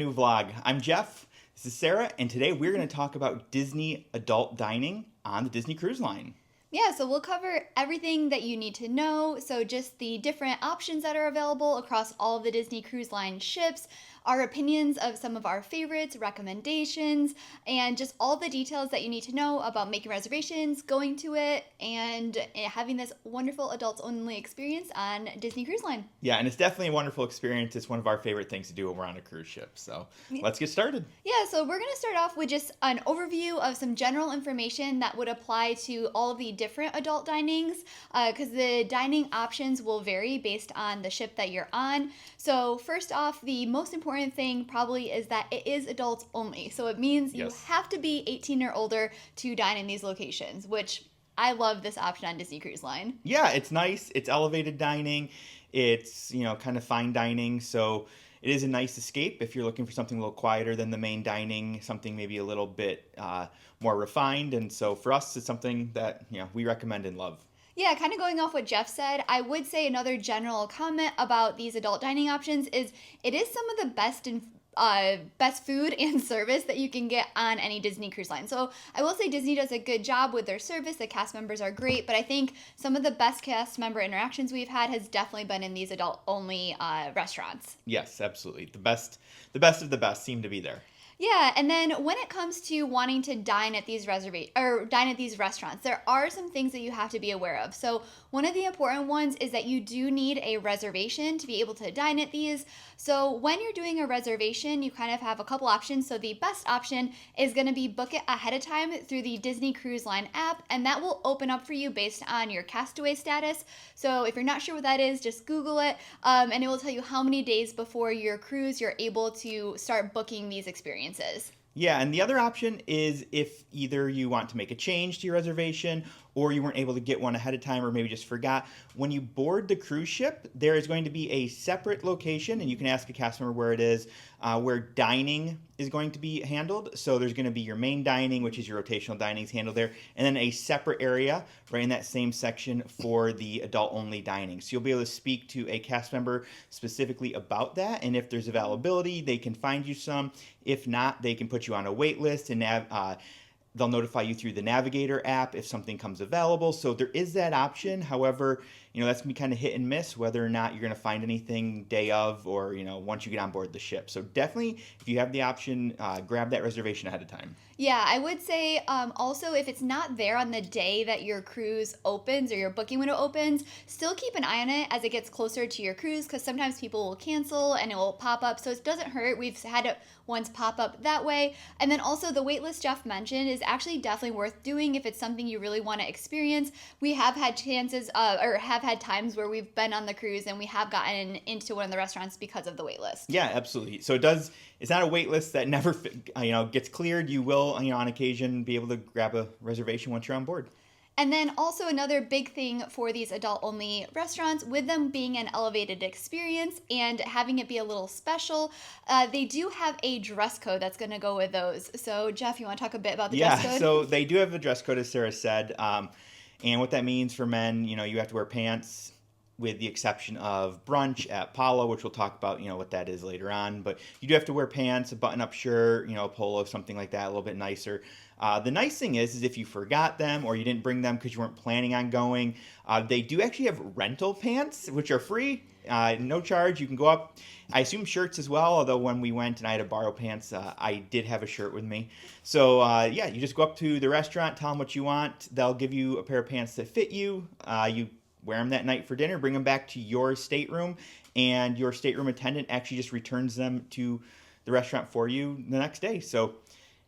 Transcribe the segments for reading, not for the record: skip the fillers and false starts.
New vlog. I'm Jeff. This is Sarah, and today we're going to talk about Disney adult dining on the Disney Cruise Line. Yeah, so we'll cover everything that you need to know. So, just the different options that are available across all of the Disney Cruise Line ships, our opinions of some of our favorites, recommendations, and just all the details that you need to know about making reservations, going to it, and having this wonderful adults only experience on Disney Cruise Line. Yeah, and it's definitely a wonderful experience. It's one of our favorite things to do when we're on a cruise ship. So let's get started. Yeah, so we're going to start off with just an overview of some general information that would apply to all of the different adult dinings, because the dining options will vary based on the ship that you're on. So first off, the most important thing probably is that it is adults only. So it means you have to be 18 or older to dine in these locations, which I love this option on Disney Cruise Line. Yeah, it's nice. It's elevated dining. It's, kind of fine dining. So it is a nice escape if you're looking for something a little quieter than the main dining, something maybe a little bit more refined. And so for us, it's something that, we recommend and love. Yeah, kind of going off what Jeff said, I would say another general comment about these adult dining options is it is some of the best food and service that you can get on any Disney cruise line. So I will say Disney does a good job with their service. The cast members are great, but I think some of the best cast member interactions we've had has definitely been in these adult only restaurants. Yes, absolutely. The best of the best seem to be there. Yeah, and then when it comes to wanting to dine at these restaurants, there are some things that you have to be aware of. So one of the important ones is that you do need a reservation to be able to dine at these. So when you're doing a reservation, you kind of have a couple options. So the best option is going to be book it ahead of time through the Disney Cruise Line app, and that will open up for you based on your castaway status. So if you're not sure what that is, just Google it, and it will tell you how many days before your cruise you're able to start booking these experiences. Yeah, and the other option is if either you want to make a change to your reservation or you weren't able to get one ahead of time or maybe just forgot. When you board the cruise ship, there is going to be a separate location, and you can ask a cast member where it is, where dining is going to be handled. So there's going to be your main dining, which is your rotational dining is handled there, and then a separate area right in that same section for the adult-only dining. So you'll be able to speak to a cast member specifically about that, and if there's availability, they can find you some. If not, they can put you on a wait list and they'll notify you through the Navigator app if something comes available. So there is that option. However, that's going to be kind of hit and miss whether or not you're going to find anything day of or, once you get on board the ship. So definitely, if you have the option, grab that reservation ahead of time. Yeah, I would say also if it's not there on the day that your cruise opens or your booking window opens, still keep an eye on it as it gets closer to your cruise, because sometimes people will cancel and it will pop up. So it doesn't hurt. We've had it once pop up that way. And then also the waitlist Jeff mentioned is actually definitely worth doing if it's something you really want to experience. We have had chances or have had times where we've been on the cruise and we have gotten into one of the restaurants because of the waitlist. Yeah, absolutely. So it's not a wait list that never gets cleared. You will, on occasion, be able to grab a reservation once you're on board. And then also another big thing for these adult-only restaurants, with them being an elevated experience and having it be a little special, they do have a dress code that's going to go with those. So, Jeff, you want to talk a bit about the dress code? Yeah, so they do have a dress code, as Sarah said. And what that means for men, you have to wear pants with the exception of brunch at Palo, which we'll talk about, what that is later on. But you do have to wear pants, a button-up shirt, a polo, something like that, a little bit nicer. The nice thing is if you forgot them or you didn't bring them because you weren't planning on going, they do actually have rental pants, which are free, no charge. You can go up. I assume shirts as well, although when we went and I had to borrow pants, I did have a shirt with me. So, you just go up to the restaurant, tell them what you want. They'll give you a pair of pants that fit you. You wear them that night for dinner, bring them back to your stateroom, and your stateroom attendant actually just returns them to the restaurant for you the next day. So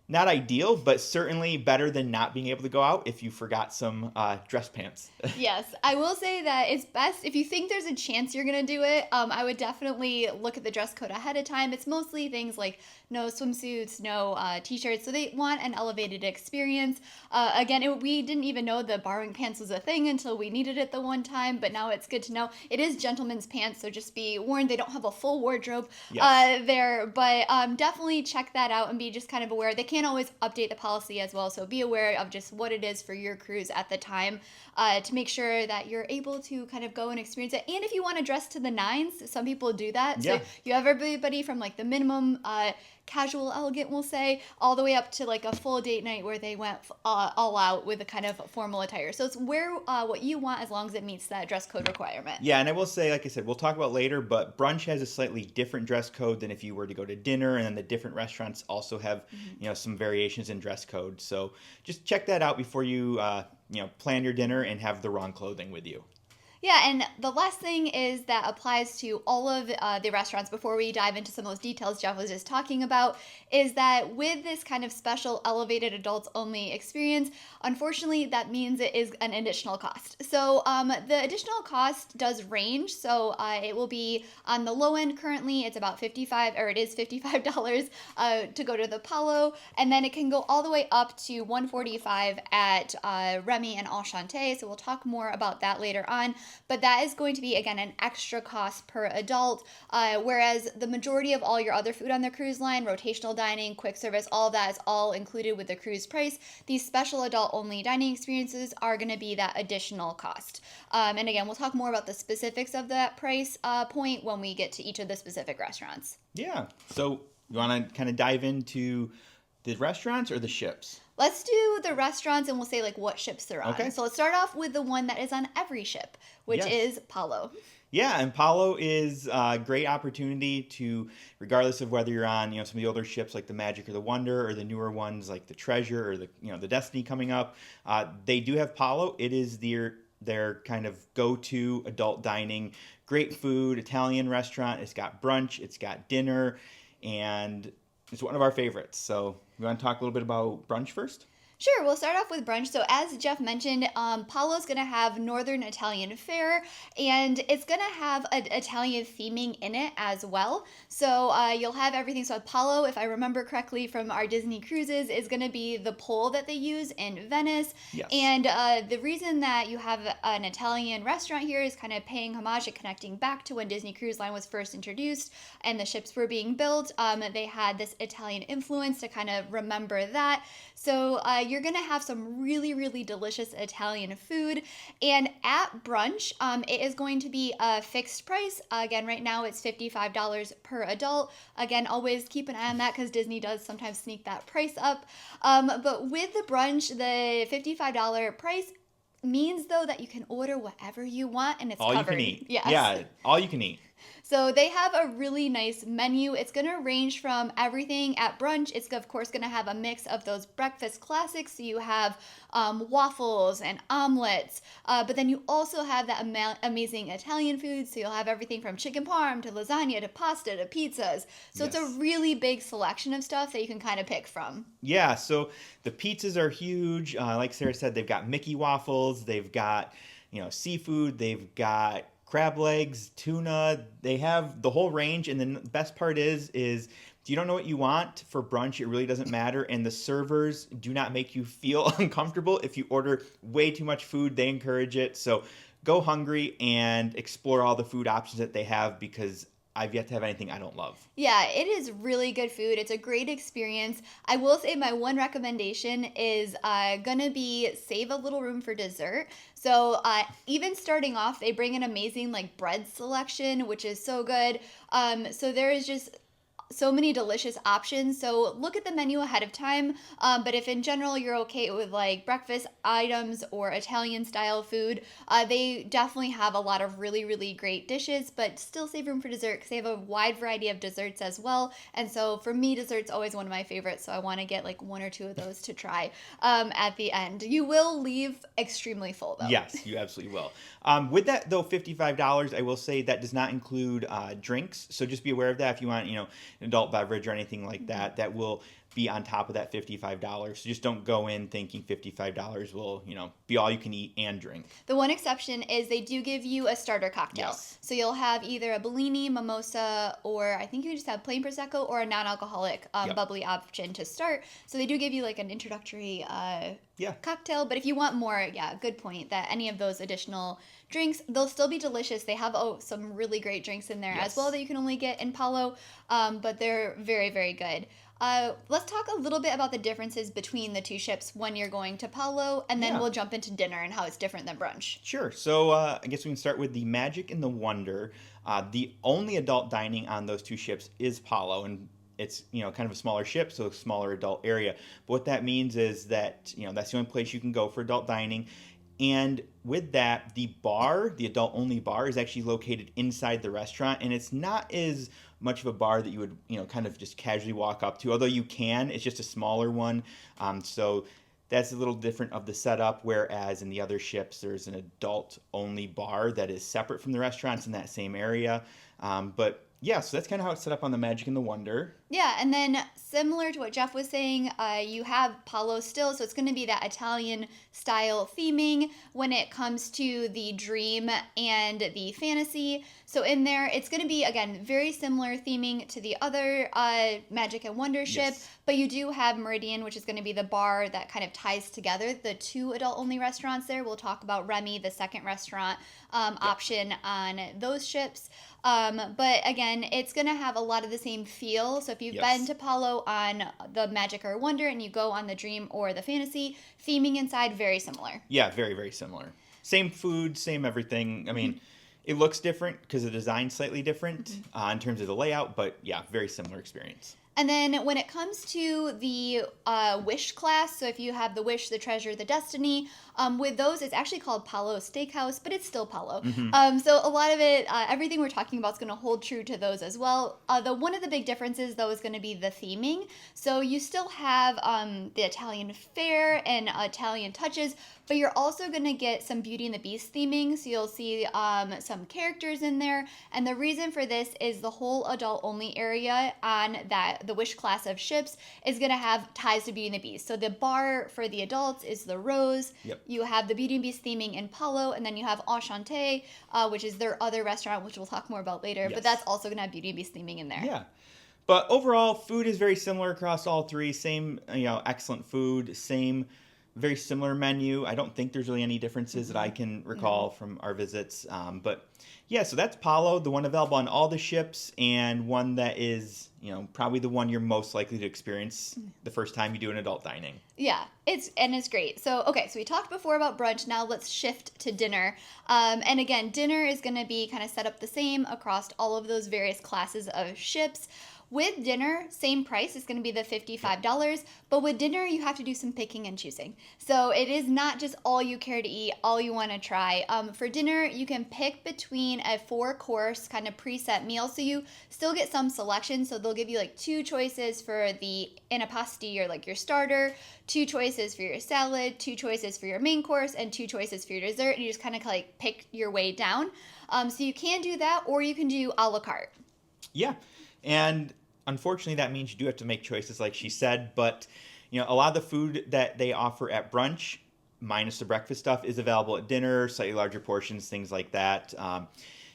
not ideal, but certainly better than not being able to go out if you forgot some dress pants. Yes, I will say that it's best if you think there's a chance you're going to do it. I would definitely look at the dress code ahead of time. It's mostly things like no swimsuits, no t-shirts. So they want an elevated experience. Again, we didn't even know the borrowing pants was a thing until we needed it the one time, but now it's good to know. It is gentlemen's pants, so just be warned they don't have a full wardrobe there. But definitely check that out and be just kind of aware. They can can always update the policy as well. So be aware of just what it is for your cruise at the time to make sure that you're able to kind of go and experience it. And if you want to dress to the nines, some people do that. Yeah. So you have everybody from like the minimum casual elegant, we'll say, all the way up to like a full date night where they went all out with a kind of formal attire. So it's wear what you want as long as it meets that dress code requirement. Yeah, and I will say, like I said, we'll talk about later, but brunch has a slightly different dress code than if you were to go to dinner, and then the different restaurants also have, some variations in dress code. So just check that out before you, plan your dinner and have the wrong clothing with you. Yeah, and the last thing is that applies to all of the restaurants before we dive into some of those details Jeff was just talking about, is that with this kind of special elevated adults only experience, unfortunately, that means it is an additional cost. So the additional cost does range. So it will be on the low end currently, it's about $55 to go to the Palo, and then it can go all the way up to $145 at Remy and Enchante. So we'll talk more about that later on. But that is going to be, again, an extra cost per adult, whereas the majority of all your other food on the cruise line, rotational dining, quick service, all of that is all included with the cruise price. These special adult-only dining experiences are going to be that additional cost. And again, we'll talk more about the specifics of that price point when we get to each of the specific restaurants. Yeah. So you want to kind of dive into the restaurants or the ships? Let's do the restaurants and we'll say like what ships they're on. Okay. So let's start off with the one that is on every ship, which is Palo. Yeah, and Palo is a great opportunity to, regardless of whether you're on, some of the older ships like the Magic or the Wonder, or the newer ones like the Treasure or the Destiny coming up, they do have Palo. It is their kind of go-to adult dining, great food, Italian restaurant. It's got brunch, it's got dinner, and it's one of our favorites. So you want to talk a little bit about brunch first? Sure, we'll start off with brunch. So as Jeff mentioned, Palo's going to have Northern Italian fare, and it's going to have an Italian theming in it as well. So you'll have everything. So Palo, if I remember correctly from our Disney cruises, is going to be the pole that they use in Venice. Yes. And the reason that you have an Italian restaurant here is kind of paying homage and connecting back to when Disney Cruise Line was first introduced and the ships were being built. They had this Italian influence to kind of remember that. So you're going to have some really, really delicious Italian food. And at brunch, it is going to be a fixed price. Again, right now it's $55 per adult. Again, always keep an eye on that because Disney does sometimes sneak that price up. But with the brunch, the $55 price means, though, that you can order whatever you want and it's all covered. You can eat. Yes. Yeah, all you can eat. So they have a really nice menu. It's going to range from everything at brunch. It's, of course, going to have a mix of those breakfast classics. So you have waffles and omelets, but then you also have that amazing Italian food. So you'll have everything from chicken parm to lasagna to pasta to pizzas. So It's a really big selection of stuff that you can kind of pick from. Yeah, so the pizzas are huge. Like Sarah said, they've got Mickey waffles. They've got, seafood. They've got crab legs, tuna. They have the whole range. And the best part is if you don't know what you want for brunch, it really doesn't matter. And the servers do not make you feel uncomfortable if you order way too much food. They encourage it. So go hungry and explore all the food options that they have, because I've yet to have anything I don't love. Yeah, it is really good food. It's a great experience. I will say my one recommendation is gonna be save a little room for dessert. So even starting off, they bring an amazing bread selection, which is so good. So there is just so many delicious options. So look at the menu ahead of time. But if in general you're okay with breakfast items or Italian style food, they definitely have a lot of really, really great dishes, but still save room for dessert because they have a wide variety of desserts as well. And so for me, dessert's always one of my favorites. So I want to get one or two of those to try at the end. You will leave extremely full though. Yes, you absolutely will. With that though, $55, I will say that does not include drinks. So just be aware of that if you want, an adult beverage or anything like that. That will be on top of that $55. So just don't go in thinking $55 will, be all you can eat and drink. The one exception is they do give you a starter cocktail. Yes. So you'll have either a Bellini, mimosa, or I think you just have plain Prosecco or a non-alcoholic bubbly option to start. So they do give you an introductory Yeah. cocktail. But if you want more, yeah, good point, that any of those additional drinks, they'll still be delicious. They have some really great drinks in there as well Yes. that you can only get in Palo, but they're very, very good. Let's talk a little bit about the differences between the two ships when you're going to Palo, and then Yeah. we'll jump into dinner and how it's different than brunch. Sure. So I guess we can start with the Magic and the Wonder. The only adult dining on those two ships is Palo, and it's kind of a smaller ship, so a smaller adult area. But what that means is that that's the only place you can go for adult dining. And with that, the bar, the adult only bar, is actually located inside the restaurant, and it's not as much of a bar that you would kind of just casually walk up to. Although you can, it's just a smaller one. So that's a little different of the setup. Whereas in the other ships, there's an adult only bar that is separate from the restaurants in that same area. But yeah, so that's kind of how it's set up on the Magic and the Wonder. Yeah, and then similar to what Jeff was saying, you have Palo still, so it's going to be that Italian style theming when it comes to the dream and the fantasy. So in there, it's going to be, again, very similar theming to the other Magic and Wonder ship, Yes. but you do have Meridian, which is going to be the bar that kind of ties together the two adult-only restaurants there. We'll talk about Remy, the second restaurant option on those ships. But again, it's going to have a lot of the same feel. So if you've Yes. been to Palo on the Magic or Wonder and you go on the Dream or the Fantasy, theming inside, very similar. Yeah, very, very similar. Same food, same everything. I mean, it looks different because the design's slightly different in terms of the layout, but yeah, very similar experience. And then when it comes to the Wish class, so if you have the Wish, the Treasure, the Destiny, with those, it's actually called Palo Steakhouse, but it's still Palo. So a lot of it, everything we're talking about is going to hold true to those as well. One of the big differences, though, is going to be the theming. So you still have the Italian fare and Italian touches, but you're also going to get some Beauty and the Beast theming. So you'll see some characters in there. And the reason for this is the whole adult-only area on the Wish class of ships is going to have ties to Beauty and the Beast. So the bar for the adults is the Rose. Yep. You have the Beauty and Beast theming in Palo, and then you have Enchante, which is their other restaurant, which we'll talk more about later. Yes. But that's also going to have Beauty and Beast theming in there. Yeah. But overall, food is very similar across all three. Same, excellent food, same, very similar menu. I don't think there's really any differences that I can recall from our visits. But yeah, so that's Palo, the one available on all the ships, and one that is, probably the one you're most likely to experience the first time you do an adult dining. Yeah, it's great. So, okay, so we talked before about brunch. Now let's shift to dinner. And again, dinner is going to be kind of set up the same across all of those various classes of ships. With dinner, same price. It's going to be the $55. But with dinner, you have to do some picking and choosing. So it is not just all you care to eat, all you want to try. For dinner, you can pick between a 4-course kind of preset meal. So you still get some selection. So they'll give you like 2 choices for the antipasti or like your starter, 2 choices for your salad, 2 choices for your main course, and 2 choices for your dessert. And you just kind of like pick your way down. So you can do that, or you can do a la carte. Yeah. And unfortunately, that means you do have to make choices, like she said. But, a lot of the food that they offer at brunch, minus the breakfast stuff, is available at dinner, slightly larger portions, things like that.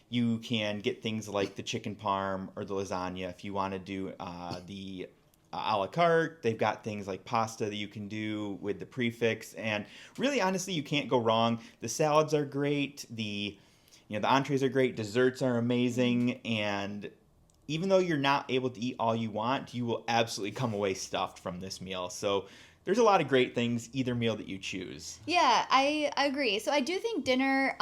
You can get things like the chicken parm or the lasagna if you want to do the a la carte. They've got things like pasta that you can do with the prefix. And really, honestly, you can't go wrong. The salads are great. The entrees are great. Desserts are amazing. And even though you're not able to eat all you want, you will absolutely come away stuffed from this meal. So there's a lot of great things, either meal that you choose. Yeah, I agree. So I do think dinner,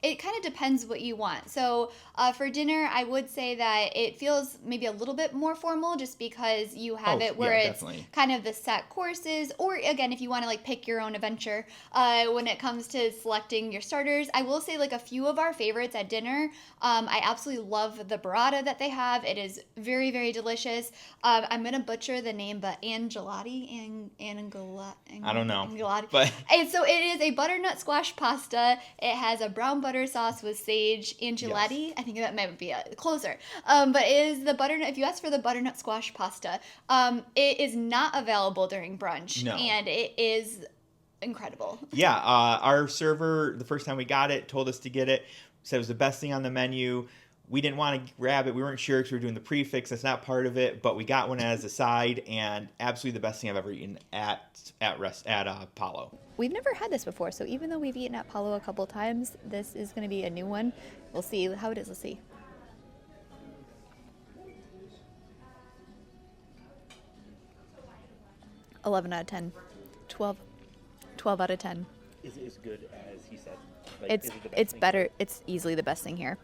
it kind of depends what you want. So for dinner, I would say that it feels maybe a little bit more formal just because you have it where it's definitely kind of the set courses. Or again, if you want to like pick your own adventure when it comes to selecting your starters. I will say like a few of our favorites at dinner. I absolutely love the burrata that they have. It is very, very delicious. I'm going to butcher the name, but Angelati, I don't know. Angelati. But And so it is a butternut squash pasta. It has a brown butter sauce with sage angelati. Yes. I think that might be closer. But it is the butternut. If you ask for the butternut squash pasta, it is not available during brunch, No. and it is incredible. yeah, our server, the first time we got it, told us to get it. Said it was the best thing on the menu. We didn't want to grab it. We weren't sure because we were doing the prefix. That's not part of it, but we got one as a side, and absolutely the best thing I've ever eaten at Palo. We've never had this before, so even though we've eaten at Palo a couple times, this is going to be a new one. We'll see how it is. Let's see. $11 out of 10. 12 out of 10. Is it as good as he said? It's better. It's easily the best thing here.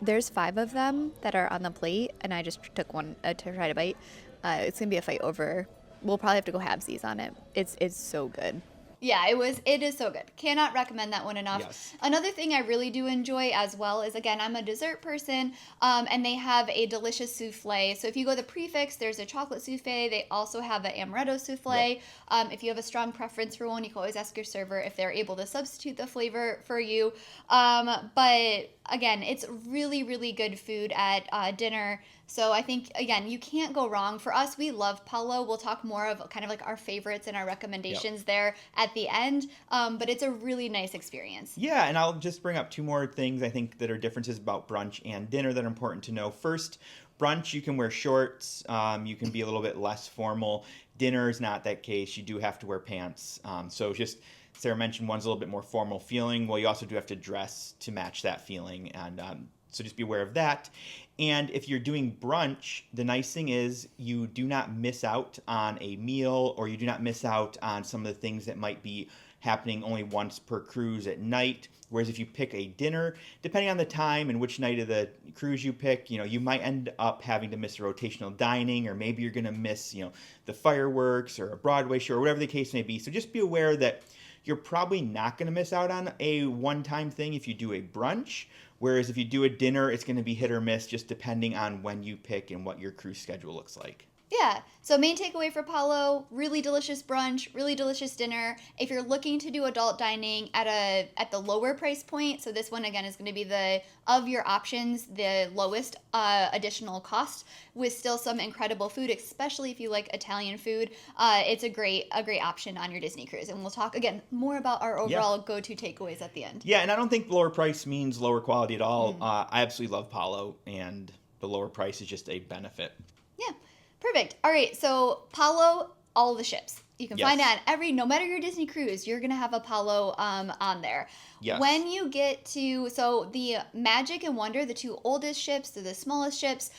There's 5 of them that are on the plate, and I just took one to try to bite. It's gonna be a fight over. We'll probably have to go halvesies on it. It's so good. Yeah, it is so good. Cannot recommend that one enough. Yes. Another thing I really do enjoy as well is, again, I'm a dessert person, and they have a delicious souffle. So if you go the prefix, there's a chocolate souffle. They also have an amaretto souffle. Yep. If you have a strong preference for one, you can always ask your server if they're able to substitute the flavor for you. But again, it's really, really good food at dinner. So I think, again, you can't go wrong. For us, we love Palo. We'll talk more of kind of like our favorites and our recommendations there at the end. But it's a really nice experience. Yeah, and I'll just bring up 2 more things I think that are differences about brunch and dinner that are important to know. First, brunch, you can wear shorts. You can be a little bit less formal. Dinner is not that case. You do have to wear pants. So just, Sarah mentioned one's a little bit more formal feeling. Well, you also do have to dress to match that feeling. And so just be aware of that. And if you're doing brunch, the nice thing is you do not miss out on a meal, or you do not miss out on some of the things that might be happening only once per cruise at night. Whereas if you pick a dinner, depending on the time and which night of the cruise you pick, you might end up having to miss a rotational dining, or maybe you're going to miss, the fireworks or a Broadway show or whatever the case may be. So just be aware that you're probably not going to miss out on a one-time thing if you do a brunch. Whereas if you do a dinner, it's going to be hit or miss just depending on when you pick and what your cruise schedule looks like. Yeah. So main takeaway for Palo, really delicious brunch, really delicious dinner. If you're looking to do adult dining at the lower price point, so this one again is going to be of your options, the lowest additional cost, with still some incredible food, especially if you like Italian food. It's a great option on your Disney cruise. And we'll talk again more about our overall go-to takeaways at the end. Yeah, and I don't think lower price means lower quality at all. I absolutely love Palo, and the lower price is just a benefit. Yeah. Perfect. All right, so Palo, all the ships. You can find it on no matter your Disney cruise, you're going to have a Palo on there. Yes. When you get to, so the Magic and Wonder, the 2 oldest ships, the smallest ships,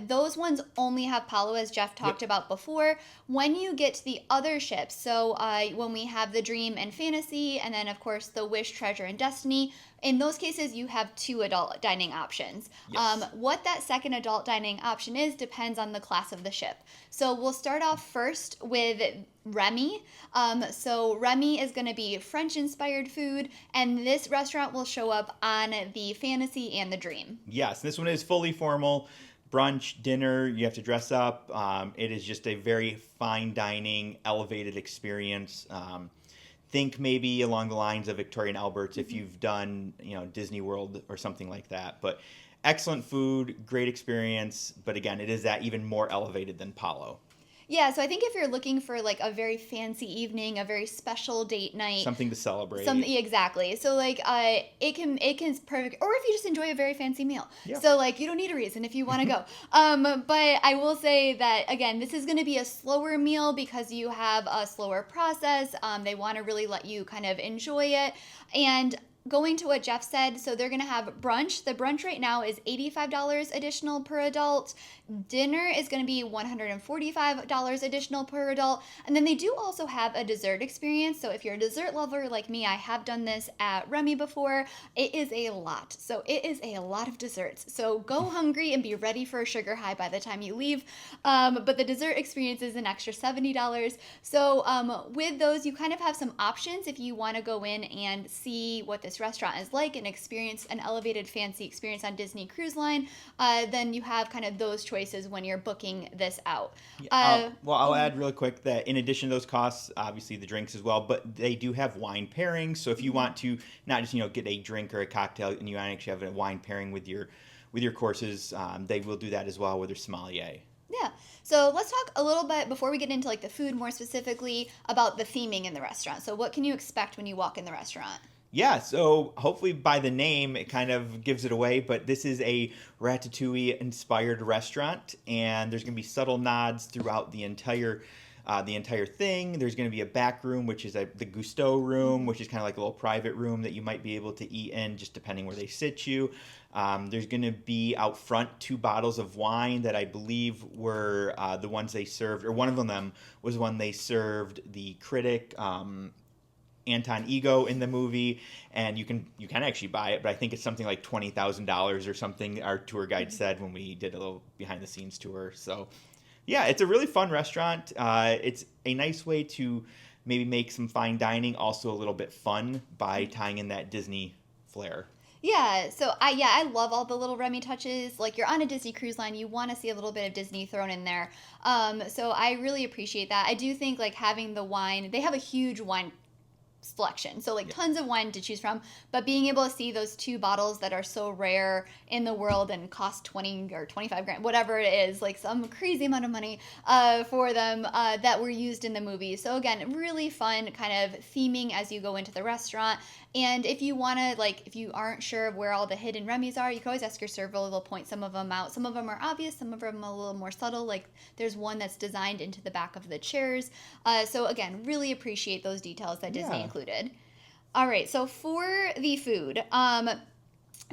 those ones only have Palo, as Jeff talked about before. When you get to the other ships, so when we have the Dream and Fantasy, and then of course the Wish, Treasure, and Destiny, in those cases you have 2 adult dining options. Yes. What that second adult dining option is depends on the class of the ship. So we'll start off first with Remy. So Remy is going to be French-inspired food, and this restaurant will show up on the Fantasy and the Dream. Yes, this one is fully formal. Brunch, dinner, you have to dress up. It is just a very fine dining, elevated experience. Think maybe along the lines of Victoria and Albert's if you've done, Disney World or something like that. But excellent food, great experience. But again, it is that even more elevated than Palo. Yeah, so I think if you're looking for like a very fancy evening, a very special date night, something to celebrate. Exactly. So like it can perfect, or if you just enjoy a very fancy meal. Yeah. So like you don't need a reason if you want to go. But I will say that again, this is going to be a slower meal because you have a slower process. They want to really let you kind of enjoy it. And going to what Jeff said, so they're going to have brunch. The brunch right now is $85 additional per adult. Dinner is going to be $145 additional per adult. And then they do also have a dessert experience. So if you're a dessert lover like me, I have done this at Remy before. It is a lot. So it is a lot of desserts. So go hungry and be ready for a sugar high by the time you leave. But the dessert experience is an extra $70. So with those, you kind of have some options if you want to go in and see what this restaurant is like and experience an elevated fancy experience on Disney Cruise Line. Then you have kind of those choices when you're booking this out. I'll add really quick that in addition to those costs, obviously the drinks as well, but they do have wine pairings. So if you want to not just get a drink or a cocktail, and you actually have a wine pairing with your courses, they will do that as well with their sommelier. Yeah. So let's talk a little bit before we get into like the food more specifically about the theming in the restaurant. So what can you expect when you walk in the restaurant? Yeah, so hopefully by the name it kind of gives it away, but this is a Ratatouille inspired restaurant, and there's going to be subtle nods throughout the entire thing. There's going to be a back room, which is the Gusteau room, which is kind of like a little private room that you might be able to eat in, just depending where they sit you. There's going to be out front 2 bottles of wine that I believe were the ones they served, or one of them was one they served the critic. Anton Ego in the movie, and you can actually buy it, but I think it's something like $20,000 or something. Our tour guide said when we did a little behind the scenes tour. So, yeah, it's a really fun restaurant. It's a nice way to maybe make some fine dining also a little bit fun by tying in that Disney flair. Yeah, so I love all the little Remy touches. Like you're on a Disney cruise line, you want to see a little bit of Disney thrown in there. So I really appreciate that. I do think like having the wine, they have a huge wine selection, so like tons of wine to choose from, but being able to see those 2 bottles that are so rare in the world and cost 20 or 25 grand, whatever it is, like some crazy amount of money for them, that were used in the movie. So again, really fun kind of theming as you go into the restaurant. And if you want to, like, if you aren't sure of where all the hidden Remy's are, you can always ask your server. They'll point some of them out. Some of them are obvious, some of them are a little more subtle. Like there's one that's designed into the back of the chairs. So again, really appreciate those details that Disney included. All right, so for the food,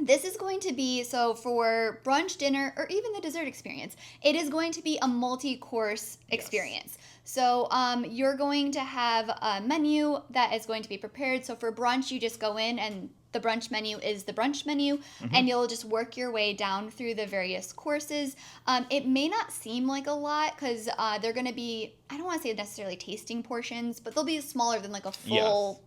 this is going to be, so for brunch, dinner, or even the dessert experience, it is going to be a multi-course experience. So you're going to have a menu that is going to be prepared. So for brunch, you just go in and the brunch menu is the brunch menu, and you'll just work your way down through the various courses. It may not seem like a lot because they're going to be, I don't want to say necessarily tasting portions, but they'll be smaller than like a full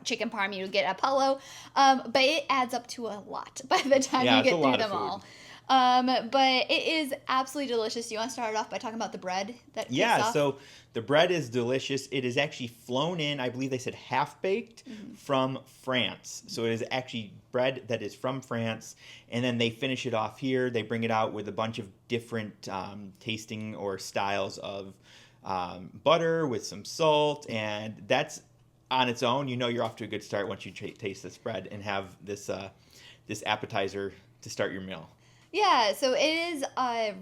chicken parm you get at Palo, but it adds up to a lot by the time you get through them all. But it is absolutely delicious. Do you want to start it off by talking about the bread that kicks off? So the bread is delicious. It is actually flown in, I believe they said half-baked, from France. So it is actually bread that is from France, and then they finish it off here. They bring it out with a bunch of different tasting or styles of butter with some salt, and that's on its own. You know you're off to a good start once you taste this bread and have this this appetizer to start your meal. Yeah, so it is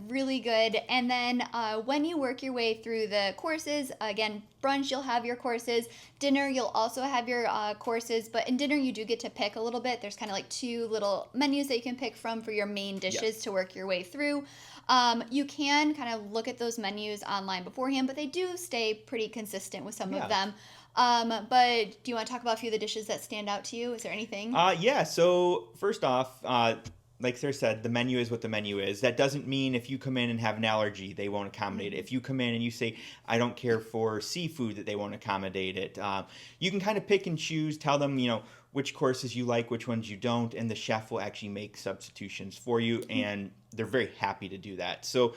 really good. And then when you work your way through the courses, again, brunch, you'll have your courses. Dinner, you'll also have your courses. But in dinner, you do get to pick a little bit. There's kind of like 2 little menus that you can pick from for your main dishes to work your way through. You can kind of look at those menus online beforehand, but they do stay pretty consistent with some of them. But do you want to talk about a few of the dishes that stand out to you? Is there anything? So first off, like Sarah said, the menu is what the menu is. That doesn't mean if you come in and have an allergy, they won't accommodate it. If you come in and you say, I don't care for seafood, that they won't accommodate it. You can kind of pick and choose, tell them, which courses you like, which ones you don't, and the chef will actually make substitutions for you, and they're very happy to do that. So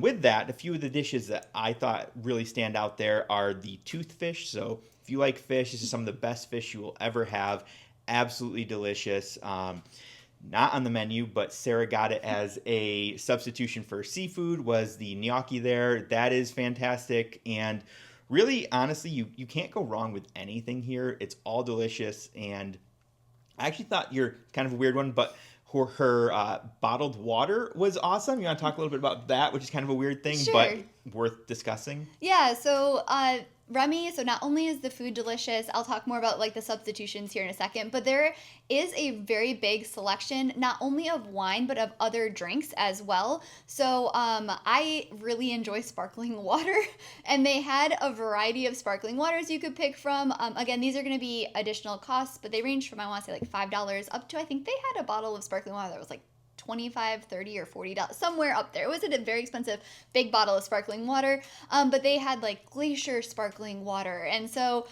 with that, a few of the dishes that I thought really stand out there are the toothfish. So if you like fish, this is some of the best fish you will ever have. Absolutely delicious. Not on the menu, but Sarah got it as a substitution for seafood, was the gnocchi there. That is fantastic. And really, honestly, you can't go wrong with anything here. It's all delicious. And I actually thought you're kind of a weird one, but her bottled water was awesome. You want to talk a little bit about that, which is kind of a weird thing, but worth discussing? Yeah, so Remy, so not only is the food delicious, I'll talk more about like the substitutions here in a second, but there is a very big selection, not only of wine, but of other drinks as well. So I really enjoy sparkling water, and they had a variety of sparkling waters you could pick from. Again, these are going to be additional costs, but they range from, I want to say like $5 up to, I think they had a bottle of sparkling water that was like $25, $30, or $40, somewhere up there. It wasn't a very expensive big bottle of sparkling water, but they had like glacier sparkling water. And so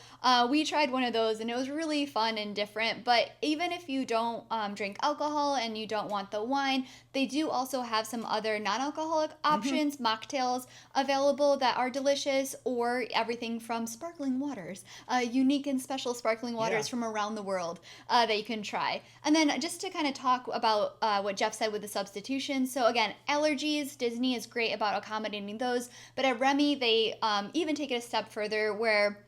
we tried one of those, and it was really fun and different. But even if you don't drink alcohol and you don't want the wine, they do also have some other non-alcoholic options, mocktails available that are delicious, or everything from sparkling waters, unique and special sparkling waters from around the world that you can try. And then just to kind of talk about what Jeff said with the substitutions. So again, allergies, Disney is great about accommodating those. But at Remy, they even take it a step further where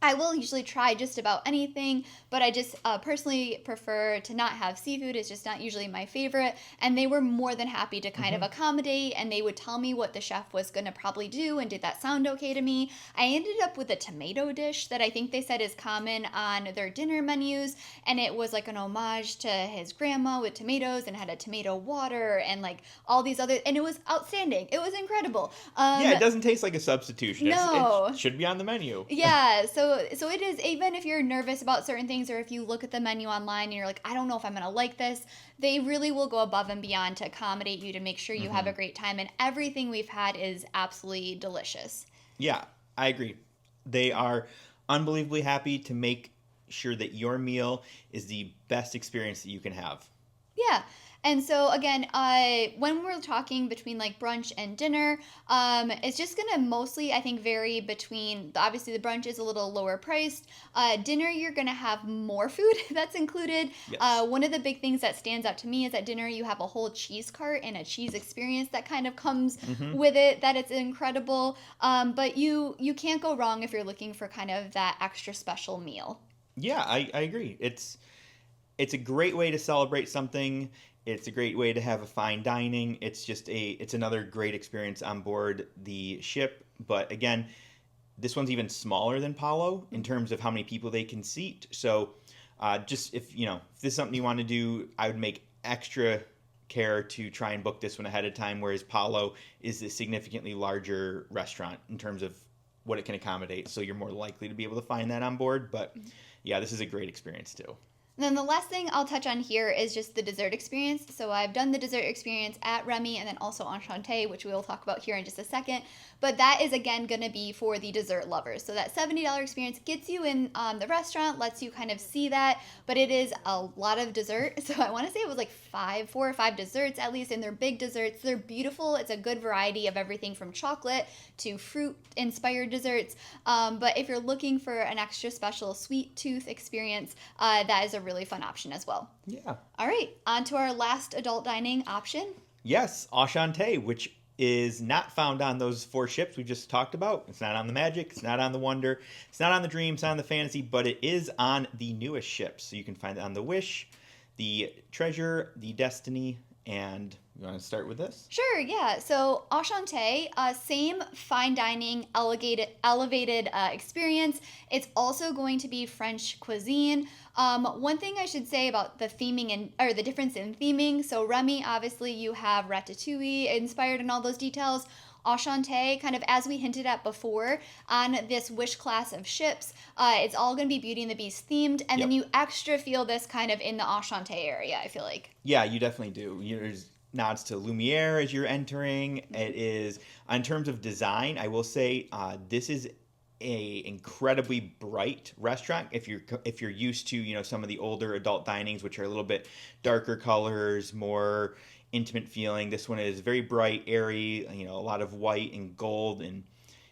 I will usually try just about anything, but I just personally prefer to not have seafood. It's just not usually my favorite. And they were more than happy to kind of accommodate, and they would tell me what the chef was going to probably do, and did that sound okay to me. I ended up with a tomato dish that I think they said is common on their dinner menus, and it was like an homage to his grandma with tomatoes, and had a tomato water and like all these other, and it was outstanding. It was incredible. Yeah, it doesn't taste like a substitution. No. It should be on the menu. Yeah, so it is, even if you're nervous about certain things, or if you look at the menu online and you're like, I don't know if I'm gonna like this, they really will go above and beyond to accommodate you, to make sure you have a great time, and everything we've had is absolutely delicious. Yeah, I agree. They are unbelievably happy to make sure that your meal is the best experience that you can have. Yeah. And so again, when we're talking between like brunch and dinner, it's just gonna mostly, I think, vary between. Obviously, the brunch is a little lower priced. Dinner, you're gonna have more food that's included. Yes. One of the big things that stands out to me is at dinner you have a whole cheese cart and a cheese experience that kind of comes with it. That it's incredible. But you can't go wrong if you're looking for kind of that extra special meal. Yeah, I agree. It's a great way to celebrate something. It's a great way to have a fine dining. It's another great experience on board the ship. But again, this one's even smaller than Palo in terms of how many people they can seat. So just if this is something you want to do, I would make extra care to try and book this one ahead of time, whereas Palo is a significantly larger restaurant in terms of what it can accommodate. So you're more likely to be able to find that on board. But yeah, this is a great experience too. And then the last thing I'll touch on here is just the dessert experience. So I've done the dessert experience at Remy and then also Enchante, which we'll talk about here in just a second. But that is, again, going to be for the dessert lovers. So that $70 experience gets you in the restaurant, lets you kind of see that. But it is a lot of dessert. So I want to say it was like 4 or 5 desserts at least, and they're big desserts. They're beautiful. It's a good variety of everything from chocolate to fruit-inspired desserts. But if you're looking for an extra special sweet tooth experience, that is a really fun option as well. Yeah. All right, on to our last adult dining option. Yes, Enchante, which is not found on those 4 ships we just talked about. It's not on the Magic, it's not on the Wonder, it's not on the Dream, it's not on the Fantasy, but it is on the newest ships. So you can find it on the Wish, the Treasure, the Destiny, and you want to start with this? Sure, yeah. So Enchante, same fine dining, elevated experience. It's also going to be French cuisine. One thing I should say about the theming or the difference in theming. So Remy, obviously you have ratatouille inspired and all those details. Enchante, kind of as we hinted at before, on this Wish class of ships, it's all going to be Beauty and the Beast themed, and then you extra feel this kind of in the Enchante area, I feel like. Yeah, you definitely do. There's nods to Lumière as you're entering. It is, in terms of design, I will say this is a incredibly bright restaurant. If you're used to some of the older adult dinings, which are a little bit darker colors, more intimate feeling, this one is very bright, airy, a lot of white and gold, and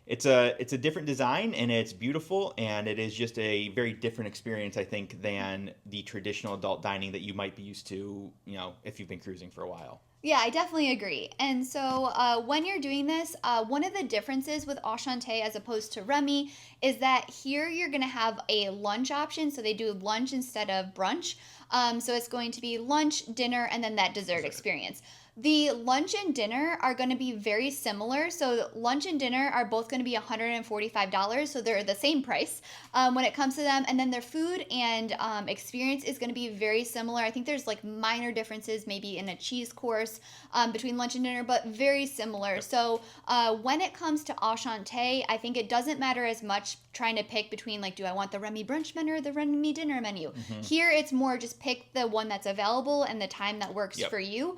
it's a different design, and it's beautiful, and it is just a very different experience, I think, than the traditional adult dining that you might be used to, if you've been cruising for a while. Yeah, I definitely agree. And so when you're doing this, one of the differences with Enchante as opposed to Remy is that here you're going to have a lunch option. So they do lunch instead of brunch. So it's going to be lunch, dinner, and then that dessert experience. The lunch and dinner are going to be very similar. So lunch and dinner are both going to be $145. So they're the same price when it comes to them. And then their food and experience is going to be very similar. I think there's like minor differences maybe in a cheese course between lunch and dinner, but very similar. So when it comes to Enchante, I think it doesn't matter as much trying to pick between like, do I want the Remy brunch menu or the Remy dinner menu? Here it's more just pick the one that's available and the time that works for you.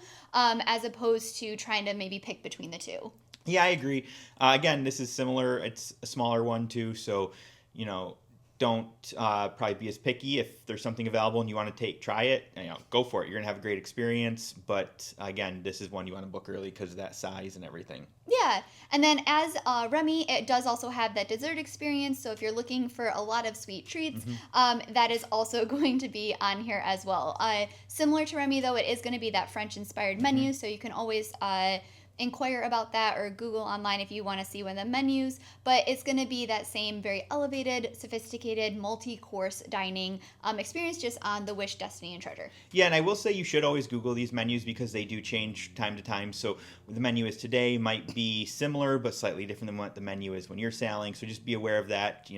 As opposed to trying to maybe pick between the two. Yeah, I agree. Again, this is similar. It's a smaller one too, so don't probably be as picky. If there's something available and you want to try it, go for it. You're gonna have a great experience. But again, this is one you want to book early because of that size and everything. Yeah, and then as Remy, it does also have that dessert experience. So if you're looking for a lot of sweet treats, that is also going to be on here as well. Similar to Remy, though, it is going to be that French-inspired menu, so you can always inquire about that or Google online if you want to see one of the menus. But it's going to be that same very elevated, sophisticated, multi-course dining experience just on the Wish, Destiny, and Treasure. Yeah, and I will say you should always Google these menus because they do change time to time. So what the menu is today might be similar but slightly different than what the menu is when you're sailing. So just be aware of that.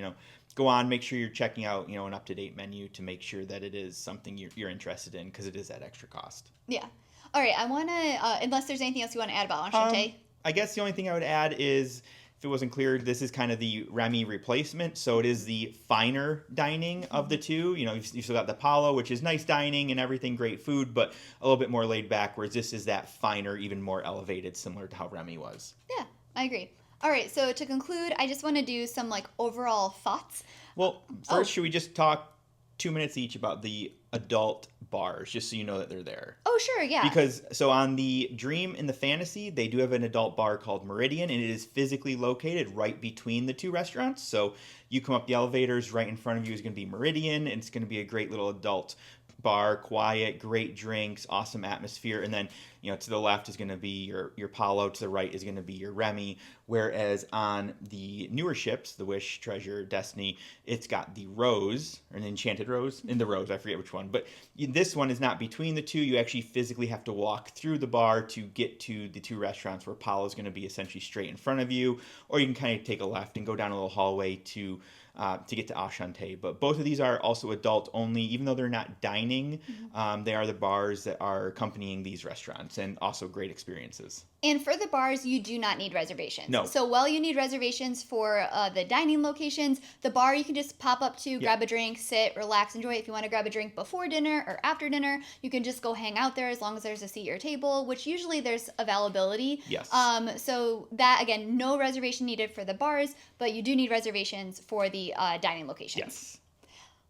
Go on, make sure you're checking out an up-to-date menu to make sure that it is something you're interested in, because it is at extra cost. Yeah. All right, I want to, unless there's anything else you want to add about Enchante. I guess the only thing I would add is, if it wasn't clear, this is kind of the Remy replacement. So it is the finer dining of the two. You've still got the Palo, which is nice dining and everything, great food, but a little bit more laid back, whereas this is that finer, even more elevated, similar to how Remy was. Yeah, I agree. All right, so to conclude, I just want to do some overall thoughts. Well, first, should we just talk 2 minutes each about the adult bars, just so you know that they're there? Oh, sure, yeah. Because, so on the Dream and the Fantasy, they do have an adult bar called Meridian, and it is physically located right between the two restaurants. So you come up the elevators, right in front of you is going to be Meridian, and it's going to be a great little adult bar, quiet, great drinks, awesome atmosphere. And then, to the left is going to be your Palo, to the right is going to be your Remy. Whereas on the newer ships, the Wish, Treasure, Destiny, it's got the Rose, or an Enchanted Rose, and the Rose, I forget which one. But this one is not between the two. You actually physically have to walk through the bar to get to the two restaurants, where Palo is going to be essentially straight in front of you, or you can kind of take a left and go down a little hallway to get to Enchante. But both of these are also adult only, even though they're not dining. They are the bars that are accompanying these restaurants, and also great experiences. And for the bars, you do not need reservations. No. So while you need reservations for the dining locations, the bar you can just pop up to, grab a drink, sit, relax, enjoy it. If you want to grab a drink before dinner or after dinner, you can just go hang out there as long as there's a seat at your table, which usually there's availability. Yes. So that, again, no reservation needed for the bars, but you do need reservations for the dining locations. Yes.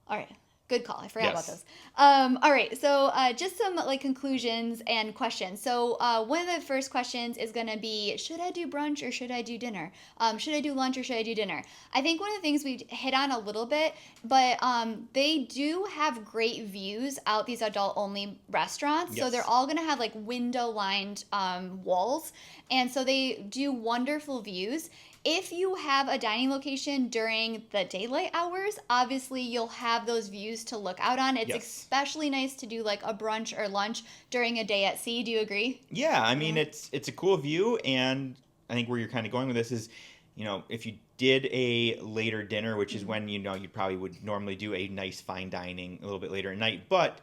All right. Good call. I forgot about Yes. those. All right. So just some conclusions and questions. So one of the first questions is going to be, should I do brunch or should I do dinner? Should I do lunch or should I do dinner? I think one of the things we hit on a little bit, but they do have great views out these adult only restaurants. So Yes. they're all going to have window lined walls. And so they do wonderful views. If you have a dining location during the daylight hours, obviously you'll have those views to look out on. It's especially nice to do a brunch or lunch during a day at sea. Do you agree? Yeah, I mean, it's a cool view, and I think where you're kind of going with this is, if you did a later dinner, which is when, you probably would normally do a nice fine dining a little bit later at night, but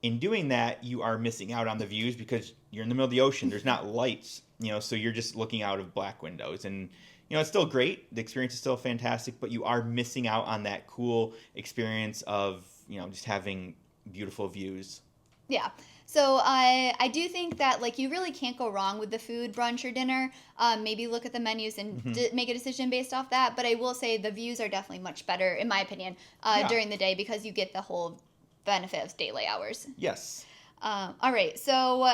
in doing that, you are missing out on the views because you're in the middle of the ocean. There's not lights, so you're just looking out of black windows, and it's still great. The experience is still fantastic, but you are missing out on that cool experience of, just having beautiful views. Yeah. So I do think that you really can't go wrong with the food, brunch or dinner. Maybe look at the menus and make a decision based off that. But I will say the views are definitely much better, in my opinion, during the day, because you get the whole benefit of daylight hours. Yes. All right. So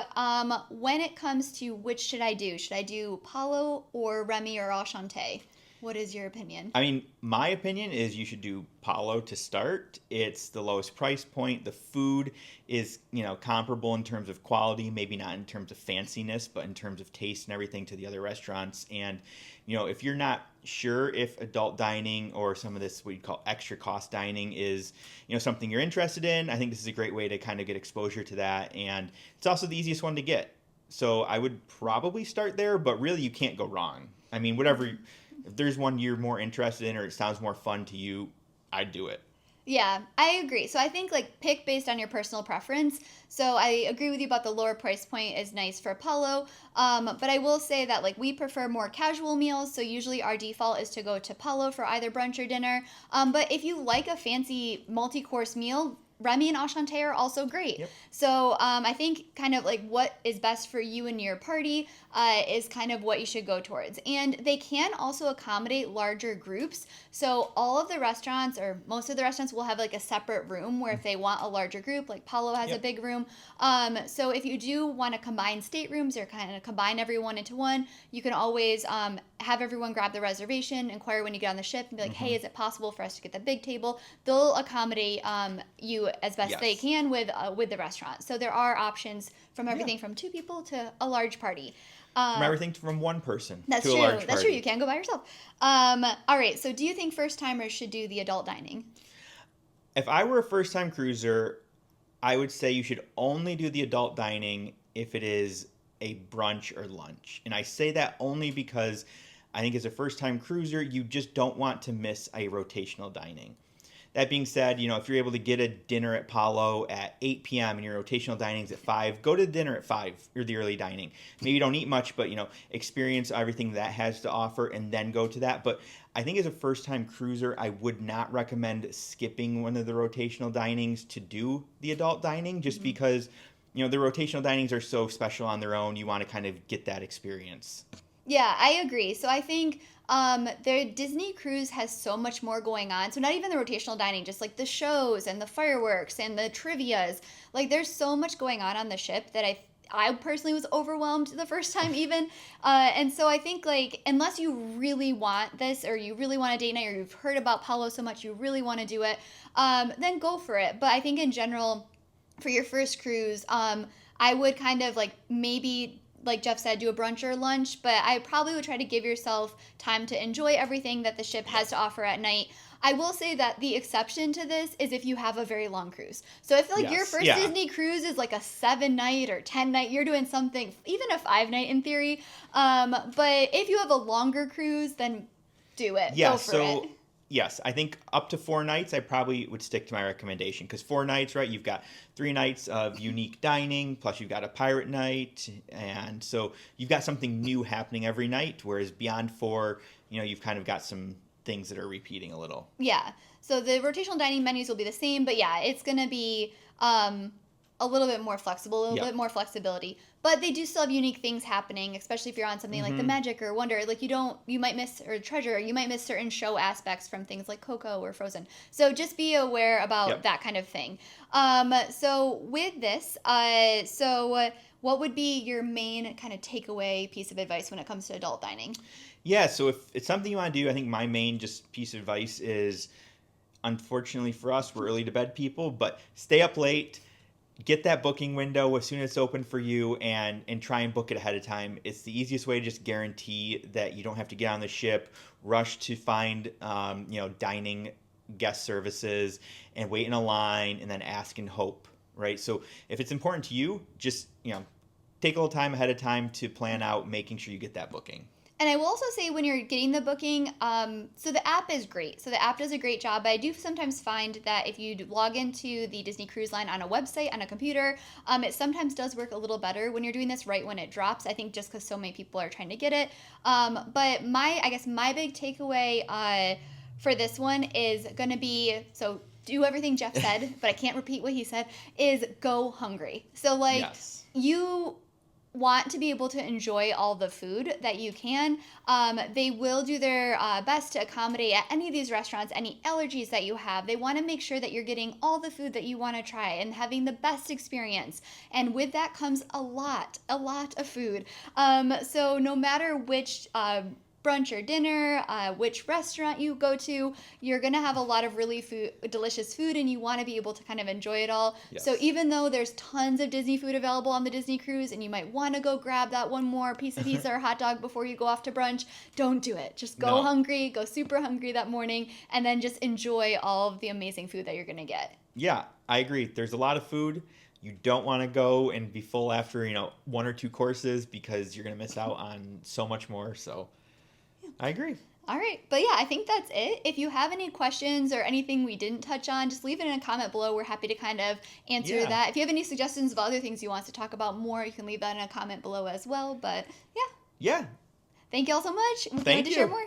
when it comes to which should I do Palo or Remy or Enchante? What is your opinion? I mean, my opinion is you should do Palo to start. It's the lowest price point. The food is, comparable in terms of quality, maybe not in terms of fanciness, but in terms of taste and everything to the other restaurants. And, if you're not sure if adult dining or some of this what you call extra cost dining is, something you're interested in, I think this is a great way to kind of get exposure to that. And it's also the easiest one to get. So I would probably start there, but really you can't go wrong. I mean, if there's one you're more interested in or it sounds more fun to you, I'd do it. Yeah, I agree. So I think pick based on your personal preference. So I agree with you about the lower price point is nice for Palo. But I will say that we prefer more casual meals. So usually our default is to go to Palo for either brunch or dinner. But if you like a fancy multi-course meal, Remy and Enchante are also great. Yep. So I think kind of what is best for you and your party is kind of what you should go towards. And they can also accommodate larger groups. So all of the restaurants, or most of the restaurants, will have a separate room where if they want a larger group, Palo has a big room. So if you do want to combine staterooms or kind of combine everyone into one, you can always have everyone grab the reservation, inquire when you get on the ship, and be hey, is it possible for us to get the big table? They'll accommodate you as best they can with the restaurant. So there are options from everything from 2 people to a large party. From everything from one person That's to true. a large party. That's true. You can't go by yourself. All right. So do you think first timers should do the adult dining? If I were a first-time cruiser, I would say you should only do the adult dining if it is a brunch or lunch. And I say that only because I think as a first-time cruiser, you just don't want to miss a rotational dining. That being said, if you're able to get a dinner at Palo at 8 p.m. and your rotational dining's at 5, go to dinner at 5 or the early dining. Maybe you don't eat much, but, experience everything that has to offer and then go to that. But I think as a first-time cruiser, I would not recommend skipping one of the rotational dinings to do the adult dining just because, the rotational dinings are so special on their own. You want to kind of get that experience. Yeah, I agree. So I think the Disney cruise has so much more going on. So not even the rotational dining, just like the shows and the fireworks and the trivias. Like there's so much going on the ship that I personally was overwhelmed the first time even. And so I think like unless you really want this or you really want a date night or you've heard about Palo so much you really want to do it, then go for it. But I think in general for your first cruise, I would kind of like maybe like Jeff said, do a brunch or lunch, but I probably would try to give yourself time to enjoy everything that the ship has to offer at night. I will say that the exception to this is if you have a very long cruise. So if like your first Disney cruise is like a 7-night or 10-night, you're doing something, even a 5-night in theory. But if you have a longer cruise, then do it. Yeah, go for it. Yes, I think up to 4 nights, I probably would stick to my recommendation because 4 nights, right? You've got 3 nights of unique dining, plus you've got a pirate night, and so you've got something new happening every night. Whereas beyond 4, you've kind of got some things that are repeating a little. Yeah. So the rotational dining menus will be the same, but yeah, it's gonna be a little bit more flexible, a little bit more flexibility. But they do still have unique things happening, especially if you're on something like the Magic or Wonder. Like you might miss, or Treasure, you might miss certain show aspects from things like Coco or Frozen. So just be aware about that kind of thing. So with this, what would be your main kind of takeaway piece of advice when it comes to adult dining? Yeah, so if it's something you want to do, I think my main just piece of advice is, unfortunately for us, we're early to bed people, but stay up late. Get that booking window as soon as it's open for you and try and book it ahead of time. It's the easiest way to just guarantee that you don't have to get on the ship, rush to find, dining guest services and wait in a line and then ask and hope, right? So if it's important to you, just, take a little time ahead of time to plan out making sure you get that booking. And I will also say when you're getting the booking, so the app is great. So the app does a great job. But I do sometimes find that if you log into the Disney Cruise Line on a website, on a computer, it sometimes does work a little better when you're doing this right when it drops. I think just because so many people are trying to get it. But my big takeaway for this one is going to be, so do everything Jeff said, but I can't repeat what he said, is go hungry. So you want to be able to enjoy all the food that you can. They will do their best to accommodate at any of these restaurants any allergies that you have. They want to make sure that you're getting all the food that you want to try and having the best experience. And with that comes a lot of food. So no matter which brunch or dinner, which restaurant you go to, you're going to have a lot of really delicious food, and you want to be able to kind of enjoy it all. Yes. So even though there's tons of Disney food available on the Disney cruise, and you might want to go grab that one more piece of pizza or hot dog before you go off to brunch, don't do it. Just go hungry, go super hungry that morning, and then just enjoy all of the amazing food that you're going to get. Yeah, I agree. There's a lot of food. You don't want to go and be full after, 1 or 2 courses because you're going to miss out on so much more. So I agree. All right. But yeah, I think that's it. If you have any questions or anything we didn't touch on, just leave it in a comment below. We're happy to kind of answer that. If you have any suggestions of other things you want us to talk about more, you can leave that in a comment below as well. But yeah. Yeah. Thank you all so much. We're glad Thank to you. share more.